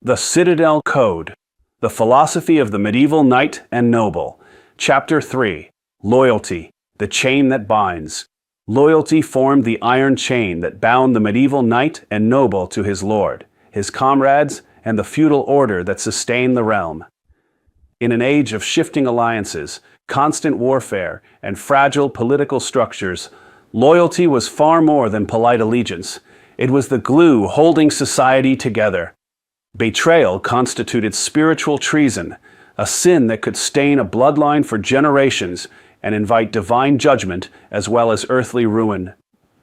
The Citadel Code, the philosophy of the medieval knight and noble. Chapter 3. Loyalty, the chain that binds. Loyalty formed the iron chain that bound the medieval knight and noble to his lord, his comrades, and the feudal order that sustained the realm. In an age of shifting alliances, constant warfare, and fragile political structures, loyalty was far more than polite allegiance. It was the glue holding society together. Betrayal constituted spiritual treason, a sin that could stain a bloodline for generations and invite divine judgment as well as earthly ruin.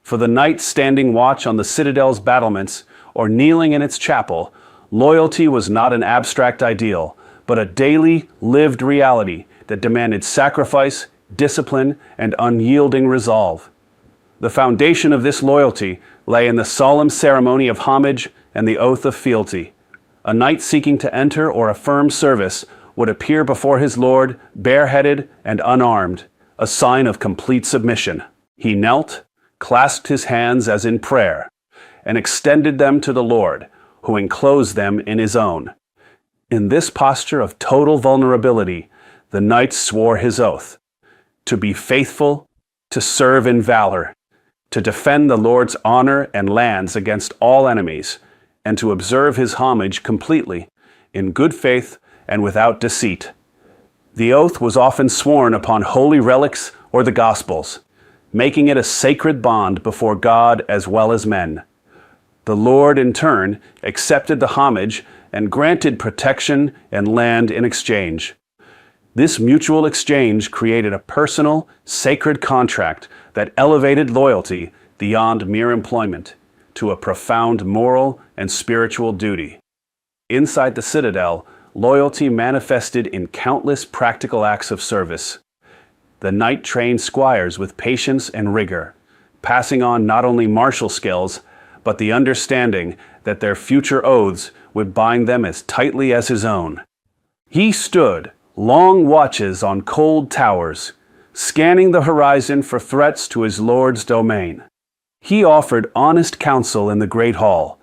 For the knight standing watch on the citadel's battlements or kneeling in its chapel, loyalty was not an abstract ideal, but a daily, lived reality that demanded sacrifice, discipline, and unyielding resolve. The foundation of this loyalty lay in the solemn ceremony of homage and the oath of fealty. A knight seeking to enter or affirm service would appear before his lord bareheaded and unarmed, a sign of complete submission. He knelt, clasped his hands as in prayer, and extended them to the Lord, who enclosed them in his own. In this posture of total vulnerability, the knight swore his oath: to be faithful, to serve in valor, to defend the Lord's honor and lands against all enemies, and to observe his homage completely, in good faith and without deceit. The oath was often sworn upon holy relics or the Gospels, making it a sacred bond before God as well as men. The Lord, in turn, accepted the homage and granted protection and land in exchange. This mutual exchange created a personal, sacred contract that elevated loyalty beyond mere employment to a profound moral and spiritual duty. Inside the citadel, loyalty manifested in countless practical acts of service. The knight trained squires with patience and rigor, passing on not only martial skills, but the understanding that their future oaths would bind them as tightly as his own. He stood long watches on cold towers, scanning the horizon for threats to his lord's domain. He offered honest counsel in the great hall,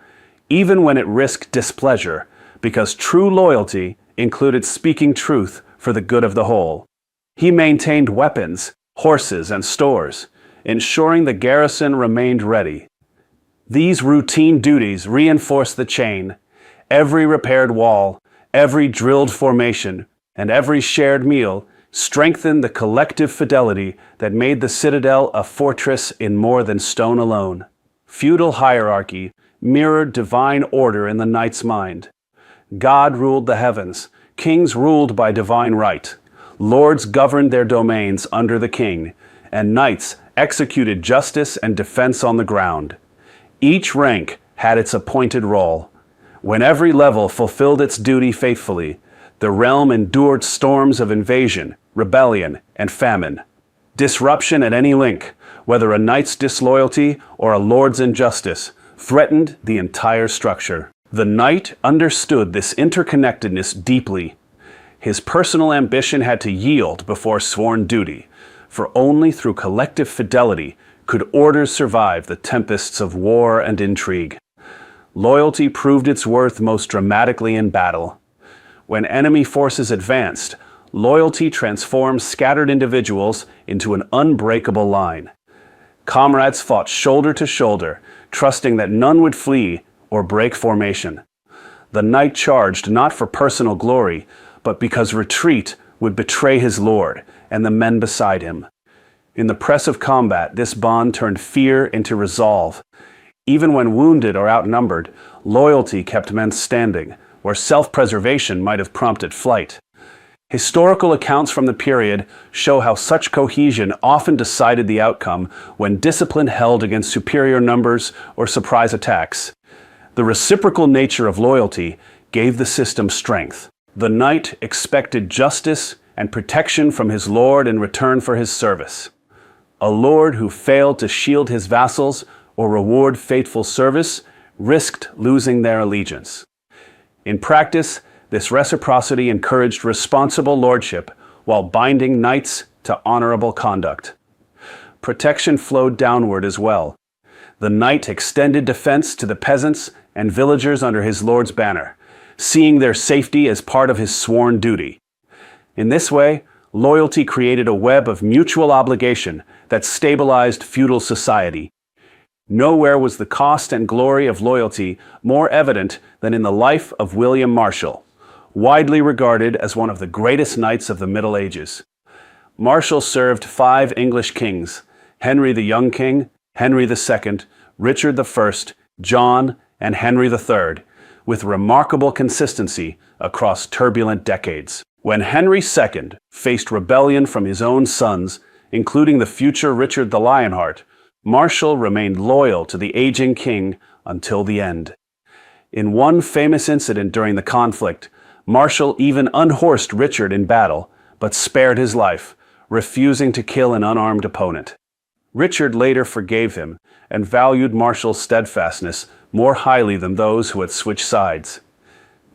even when it risked displeasure, because true loyalty included speaking truth for the good of the whole. He maintained weapons, horses, and stores, ensuring the garrison remained ready. These routine duties reinforced the chain. Every repaired wall, every drilled formation, and every shared meal strengthened the collective fidelity that made the citadel a fortress in more than stone alone. Feudal hierarchy mirrored divine order in the knight's mind. God ruled the heavens, kings ruled by divine right, lords governed their domains under the king, and knights executed justice and defense on the ground. Each rank had its appointed role. When every level fulfilled its duty faithfully, the realm endured storms of invasion, rebellion, and famine. Disruption at any link, whether a knight's disloyalty or a lord's injustice, threatened the entire structure. The knight understood this interconnectedness deeply. His personal ambition had to yield before sworn duty, for only through collective fidelity could orders survive the tempests of war and intrigue. Loyalty proved its worth most dramatically in battle. When enemy forces advanced, loyalty transformed scattered individuals into an unbreakable line. Comrades fought shoulder to shoulder, trusting that none would flee or break formation. The knight charged not for personal glory, but because retreat would betray his lord and the men beside him. In the press of combat, this bond turned fear into resolve. Even when wounded or outnumbered, loyalty kept men standing, where self-preservation might have prompted flight. Historical accounts from the period show how such cohesion often decided the outcome when discipline held against superior numbers or surprise attacks. The reciprocal nature of loyalty gave the system strength. The knight expected justice and protection from his lord in return for his service. A lord who failed to shield his vassals or reward faithful service risked losing their allegiance. In practice, this reciprocity encouraged responsible lordship while binding knights to honorable conduct. Protection flowed downward as well. The knight extended defense to the peasants and villagers under his lord's banner, seeing their safety as part of his sworn duty. In this way, loyalty created a web of mutual obligation that stabilized feudal society. Nowhere was the cost and glory of loyalty more evident than in the life of William Marshal, widely regarded as one of the greatest knights of the Middle Ages. Marshal served 5 English kings: Henry the Young King, Henry II, Richard I, John, and Henry III, with remarkable consistency across turbulent decades. When Henry II faced rebellion from his own sons, including the future Richard the Lionheart, Marshal remained loyal to the aging king until the end. In one famous incident during the conflict, Marshal even unhorsed Richard in battle, but spared his life, refusing to kill an unarmed opponent. Richard later forgave him and valued Marshal's steadfastness more highly than those who had switched sides.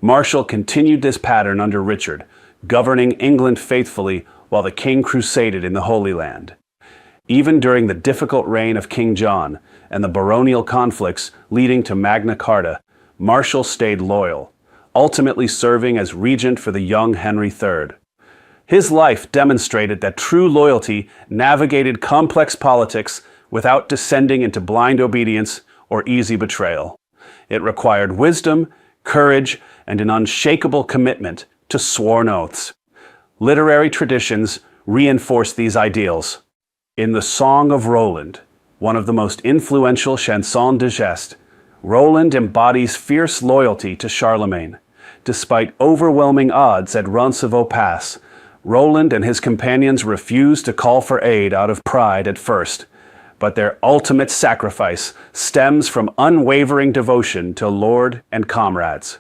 Marshal continued this pattern under Richard, governing England faithfully while the king crusaded in the Holy Land. Even during the difficult reign of King John and the baronial conflicts leading to Magna Carta, Marshal stayed loyal, ultimately serving as regent for the young Henry III. His life demonstrated that true loyalty navigated complex politics without descending into blind obedience or easy betrayal. It required wisdom, courage, and an unshakable commitment to sworn oaths. Literary traditions reinforce these ideals. In the Song of Roland, one of the most influential chansons de geste, Roland embodies fierce loyalty to Charlemagne. Despite overwhelming odds at Roncevaux-Pass, Roland and his companions refused to call for aid out of pride at first, but their ultimate sacrifice stems from unwavering devotion to lord and comrades.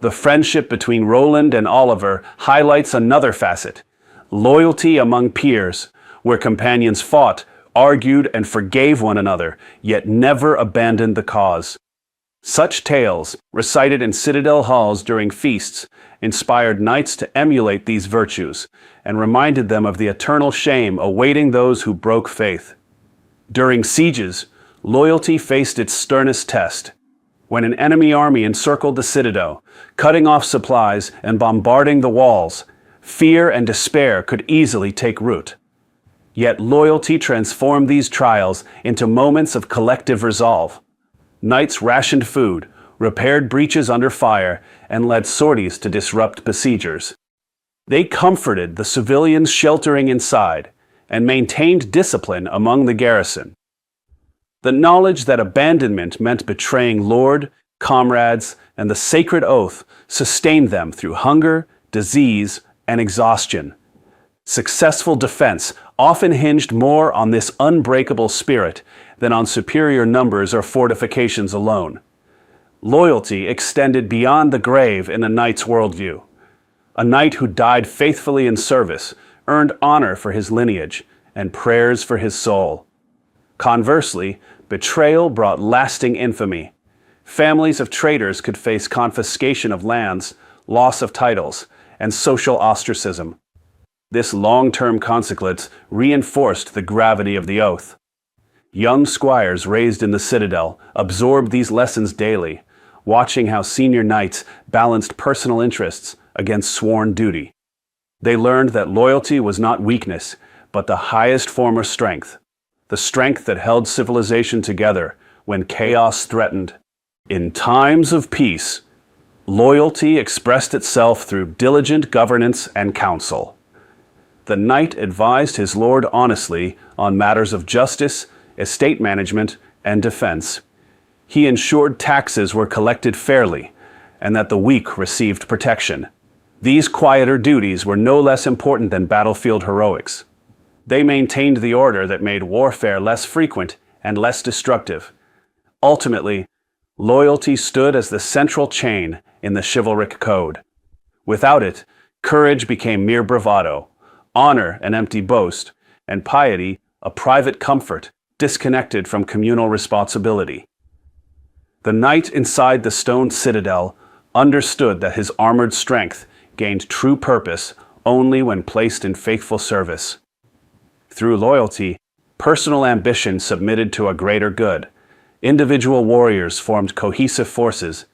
The friendship between Roland and Oliver highlights another facet: loyalty among peers, where companions fought, argued, and forgave one another, yet never abandoned the cause. Such tales, recited in Citadel halls during feasts, inspired knights to emulate these virtues and reminded them of the eternal shame awaiting those who broke faith. During sieges, loyalty faced its sternest test. When an enemy army encircled the citadel, cutting off supplies and bombarding the walls, fear and despair could easily take root. Yet loyalty transformed these trials into moments of collective resolve. Knights rationed food, repaired breaches under fire, and led sorties to disrupt besiegers. They comforted the civilians sheltering inside and maintained discipline among the garrison. The knowledge that abandonment meant betraying lord, comrades, and the sacred oath sustained them through hunger, disease, and exhaustion. Successful defense often hinged more on this unbreakable spirit than on superior numbers or fortifications alone. Loyalty extended beyond the grave in a knight's worldview. A knight who died faithfully in service earned honor for his lineage and prayers for his soul. Conversely, betrayal brought lasting infamy. Families of traitors could face confiscation of lands, loss of titles, and social ostracism. This long-term consequence reinforced the gravity of the oath. Young squires raised in the citadel absorbed these lessons daily, watching how senior knights balanced personal interests against sworn duty. They learned that loyalty was not weakness, but the highest form of strength, the strength that held civilization together when chaos threatened. In times of peace, loyalty expressed itself through diligent governance and counsel. The knight advised his lord honestly on matters of justice, estate management, and defense. He ensured taxes were collected fairly, and that the weak received protection. These quieter duties were no less important than battlefield heroics. They maintained the order that made warfare less frequent and less destructive. Ultimately, loyalty stood as the central chain in the chivalric code. Without it, courage became mere bravado, honor an empty boast, and piety a private comfort disconnected from communal responsibility. The knight inside the stone citadel understood that his armored strength gained true purpose only when placed in faithful service. Through loyalty, personal ambition submitted to a greater good. Individual warriors formed cohesive forces,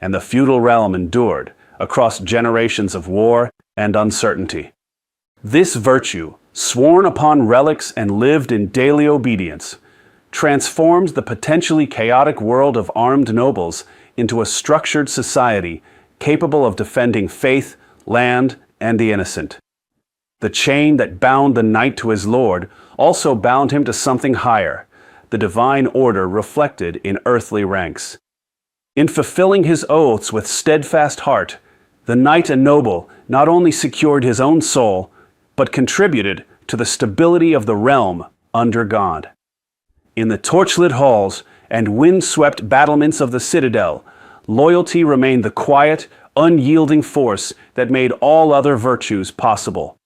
and the feudal realm endured across generations of war and uncertainty. This virtue, sworn upon relics and lived in daily obedience, transformed the potentially chaotic world of armed nobles into a structured society capable of defending faith, land, and the innocent. The chain that bound the knight to his lord also bound him to something higher, the divine order reflected in earthly ranks. In fulfilling his oaths with steadfast heart, the knight and noble not only secured his own soul, but contributed to the stability of the realm under God. In the torchlit halls and wind-swept battlements of the Citadel, loyalty remained the quiet, unyielding force that made all other virtues possible.